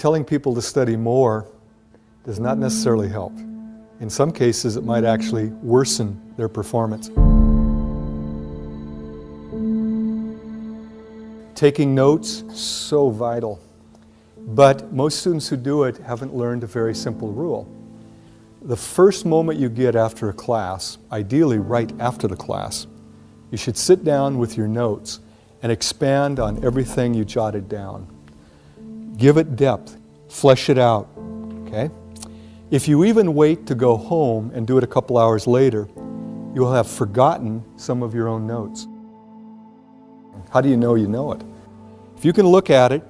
telling people to study more does not necessarily help. In some cases, it might actually worsen their performance. Taking notes, so vital. But most students who do it haven't learned a very simple rule. The first moment you get after a class, ideally right after the class, you should sit down with your notes and expand on everything you jotted down. Give it depth, flesh it out, okay? If you even wait to go home and do it a couple hours later, you will have forgotten some of your own notes. How do you know it? If you can look at it,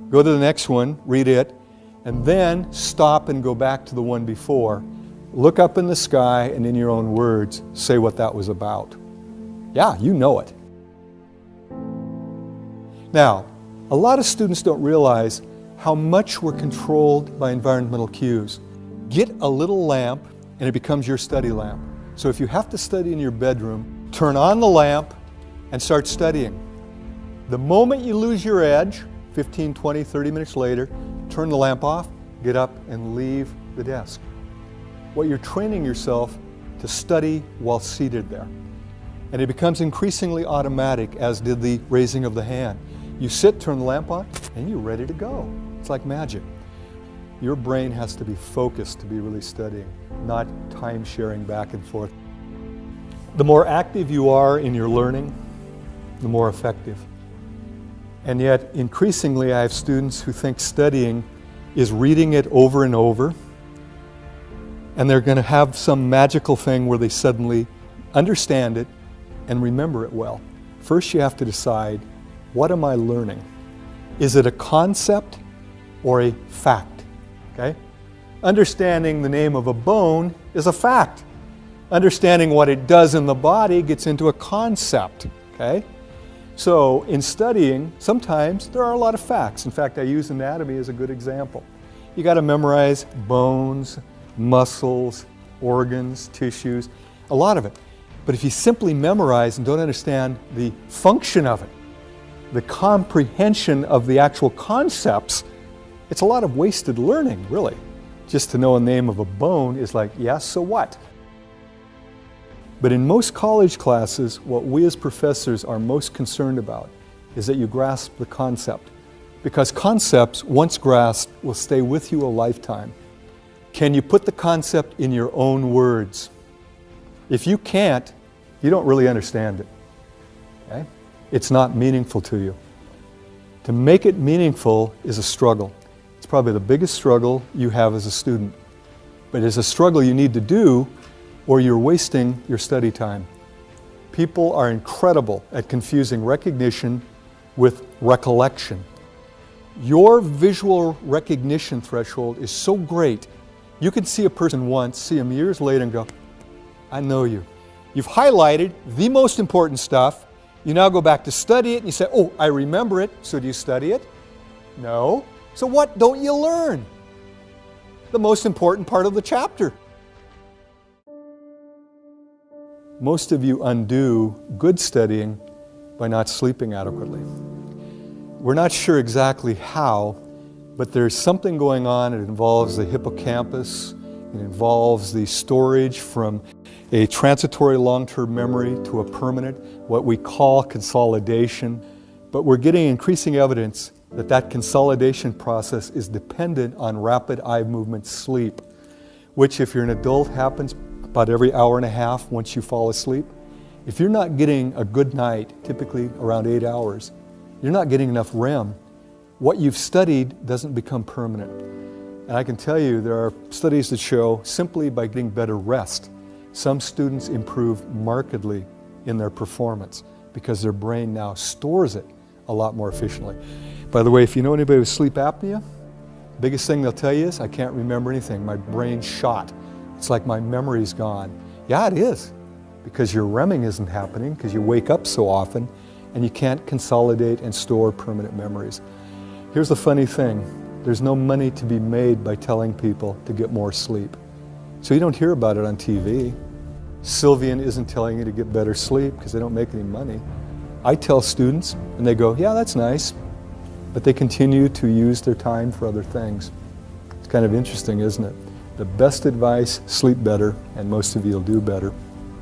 go to the next one, read it, and then stop and go back to the one before. Look up in the sky and in your own words, say what that was about. Yeah, you know it. Now, a lot of students don't realize how much we're controlled by environmental cues. Get a little lamp and it becomes your study lamp. So if you have to study in your bedroom, turn on the lamp and start studying. The moment you lose your edge, 15, 20, 30 minutes later, turn the lamp off, get up and leave the desk. What you're training yourself to study while seated there. And it becomes increasingly automatic, as did the raising of the hand. You sit, turn the lamp on, and you're ready to go. It's like magic. Your brain has to be focused to be really studying, not time sharing back and forth. The more active you are in your learning, the more effective. And yet, increasingly, I have students who think studying is reading it over and over, and they're going to have some magical thing where they suddenly understand it and remember it well. First, you have to decide, what am I learning? Is it a concept or a fact? Okay? Understanding the name of a bone is a fact. Understanding what it does in the body gets into a concept. Okay? So in studying, sometimes there are a lot of facts. In fact, I use anatomy as a good example. You got to memorize bones, muscles, organs, tissues, a lot of it. But if you simply memorize and don't understand the function of it, the comprehension of the actual concepts, it's a lot of wasted learning, really. Just to know a name of a bone is like, yeah, so what? But in most college classes, what we as professors are most concerned about is that you grasp the concept. Because concepts, once grasped, will stay with you a lifetime. Can you put the concept in your own words? If you can't, you don't really understand it. Okay? It's not meaningful to you. To make it meaningful is a struggle. It's probably the biggest struggle you have as a student. But it's a struggle you need to do, or you're wasting your study time. People are incredible at confusing recognition with recollection. Your visual recognition threshold is so great, you can see a person once, see them years later and go, I know you. You've highlighted the most important stuff. You now go back to study it and you say, oh, I remember it. So do you study it? No. So what don't you learn? The most important part of the chapter. Most of you undo good studying by not sleeping adequately. We're not sure exactly how, but there's something going on. It involves the hippocampus. It involves the storage from a transitory long-term memory to a permanent, what we call consolidation. But we're getting increasing evidence that that consolidation process is dependent on rapid eye movement sleep, which if you're an adult happens about every hour and a half once you fall asleep. If you're not getting a good night, typically around 8 hours, you're not getting enough REM. What you've studied doesn't become permanent. And I can tell you there are studies that show simply by getting better rest, some students improve markedly in their performance because their brain now stores it a lot more efficiently. By the way, if you know anybody with sleep apnea, the biggest thing they'll tell you is, I can't remember anything. My brain's shot. It's like my memory's gone. Yeah, it is, because your REMing isn't happening because you wake up so often and you can't consolidate and store permanent memories. Here's the funny thing. There's no money to be made by telling people to get more sleep. So you don't hear about it on TV. Sylvian isn't telling you to get better sleep because they don't make any money. I tell students and they go, yeah, that's nice. but they continue to use their time for other things. It's kind of interesting, isn't it? The best advice, sleep better, and most of you will do better.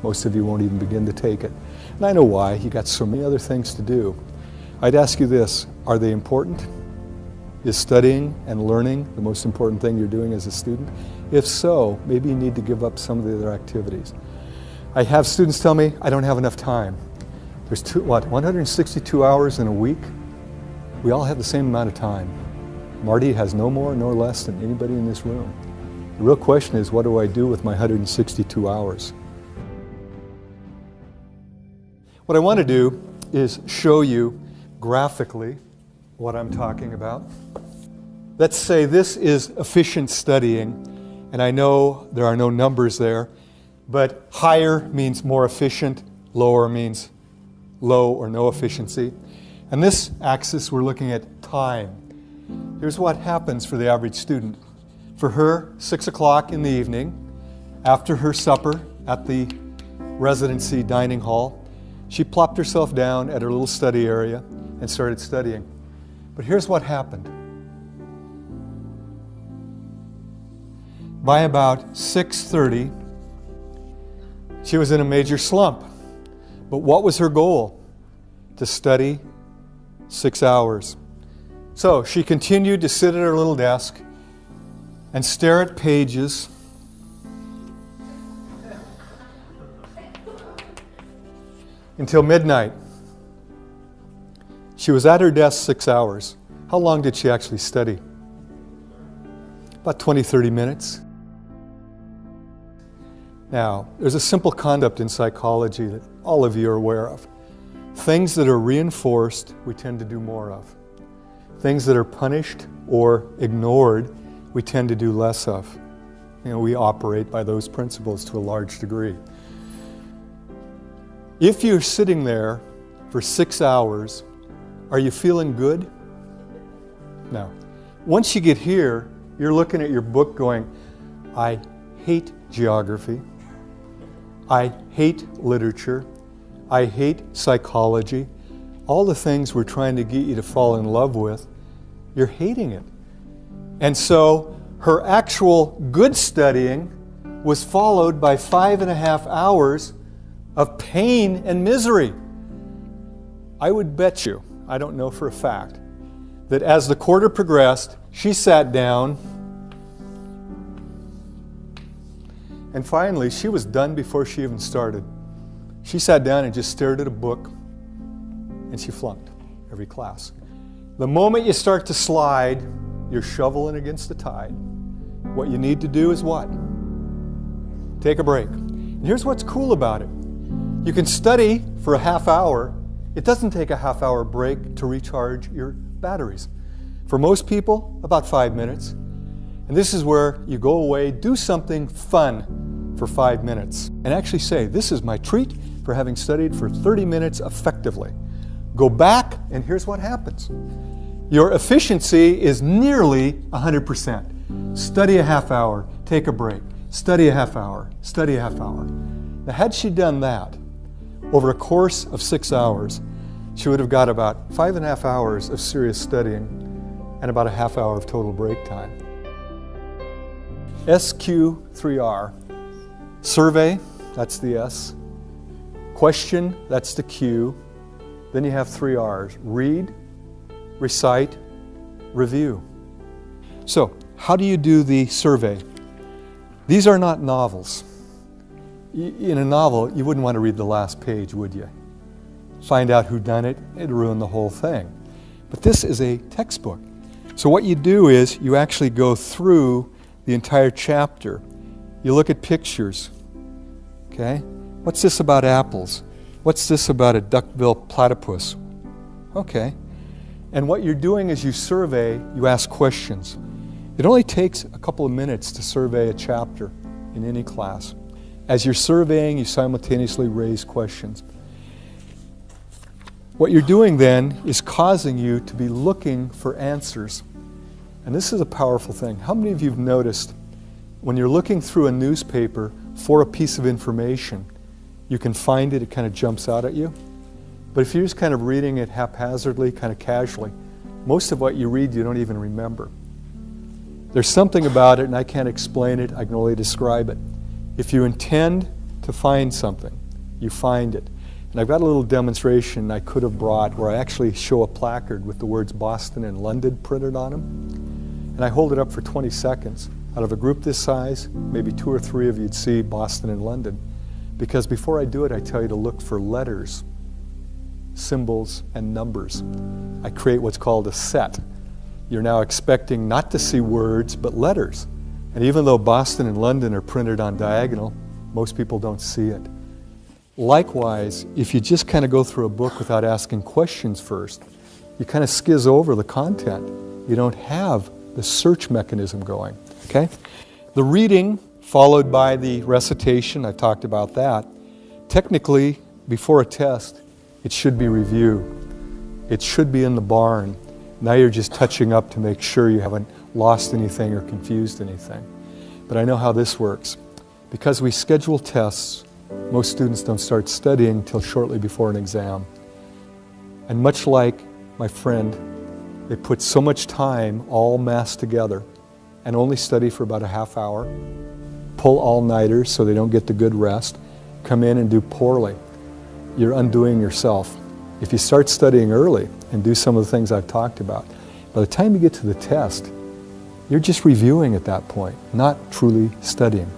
Most of you won't even begin to take it. And I know why. You got so many other things to do. I'd ask you this, are they important? Is studying and learning the most important thing you're doing as a student? If so, maybe you need to give up some of the other activities. I have students tell me, I don't have enough time. There's 162 hours in a week? We all have the same amount of time. Marty has no more nor less than anybody in this room. The real question is, what do I do with my 162 hours? What I want to do is show you graphically what I'm talking about. Let's say this is efficient studying, and I know there are no numbers there, but higher means more efficient, lower means low or no efficiency. And this axis, we're looking at time. Here's what happens for the average student. For her, 6 o'clock in the evening, after her supper at the residency dining hall, she plopped herself down at her little study area and started studying. But here's what happened. By about 6:30, she was in a major slump. But what was her goal? To study 6 hours. So she continued to sit at her little desk and stare at pages until midnight. She was at her desk 6 hours. How long did she actually study? About 20, 30 minutes. Now, there's a simple concept in psychology that all of you are aware of. Things that are reinforced, we tend to do more of. Things that are punished or ignored, we tend to do less of. We operate by those principles to a large degree. If you're sitting there for 6 hours, are you feeling good? No. Once you get here, you're looking at your book going, I hate geography. I hate literature. I hate psychology. All the things we're trying to get you to fall in love with, you're hating it. And so her actual good studying was followed by 5.5 hours of pain and misery. I would bet you, I don't know for a fact, that as the quarter progressed, she sat down and finally she was done before she even started. She sat down and just stared at a book and she flunked every class. The moment you start to slide, you're shoveling against the tide. What you need to do is what? Take a break. And here's what's cool about it. You can study for a half hour. It doesn't take a half hour break to recharge your batteries. For most people, about 5 minutes. And this is where you go away, do something fun for 5 minutes, and actually say, this is my treat for having studied for 30 minutes effectively. Go back, and here's what happens. Your efficiency is nearly 100%. Study a half hour, take a break. Study a half hour, study a half hour. Now, had she done that over a course of 6 hours, she would have got about 5.5 hours of serious studying and about a half hour of total break time. SQ3R. Survey, that's the S. Question, that's the Q. Then you have 3 R's. Read, recite, review. So, how do you do the survey? These are not novels. In a novel, you wouldn't want to read the last page, would you? Find out who done it, it'd ruin the whole thing. But this is a textbook. So what you do is you actually go through the entire chapter. You look at pictures. Okay? What's this about apples? What's this about a duck-bill platypus? Okay. And what you're doing is you survey, you ask questions. It only takes a couple of minutes to survey a chapter in any class. As you're surveying, you simultaneously raise questions. What you're doing then is causing you to be looking for answers. And this is a powerful thing. How many of you have noticed when you're looking through a newspaper for a piece of information, you can find it, it kind of jumps out at you? But if you're just kind of reading it haphazardly, kind of casually, most of what you read you don't even remember. There's something about it, and I can't explain it, I can only describe it. If you intend to find something, you find it. And I've got a little demonstration I could have brought where I actually show a placard with the words Boston and London printed on them. And I hold it up for 20 seconds. Out of a group this size, maybe 2 or 3 of you'd see Boston and London. Because before I do it, I tell you to look for letters, symbols, and numbers. I create what's called a set. You're now expecting not to see words, but letters. And even though Boston and London are printed on diagonal, most people don't see it. Likewise, if you just kind of go through a book without asking questions first, you kind of skizz over the content. You don't have the search mechanism going, okay? The reading followed by the recitation, I've talked about that. Technically, before a test, it should be review. It should be in the barn. Now you're just touching up to make sure you haven't lost anything or confused anything. But I know how this works. Because we schedule tests, most students don't start studying until shortly before an exam. And much like my friend, they put so much time all massed together and only study for about a half hour, pull all-nighters so they don't get the good rest, come in and do poorly. You're undoing yourself. If you start studying early and do some of the things I've talked about, by the time you get to the test, you're just reviewing at that point, not truly studying.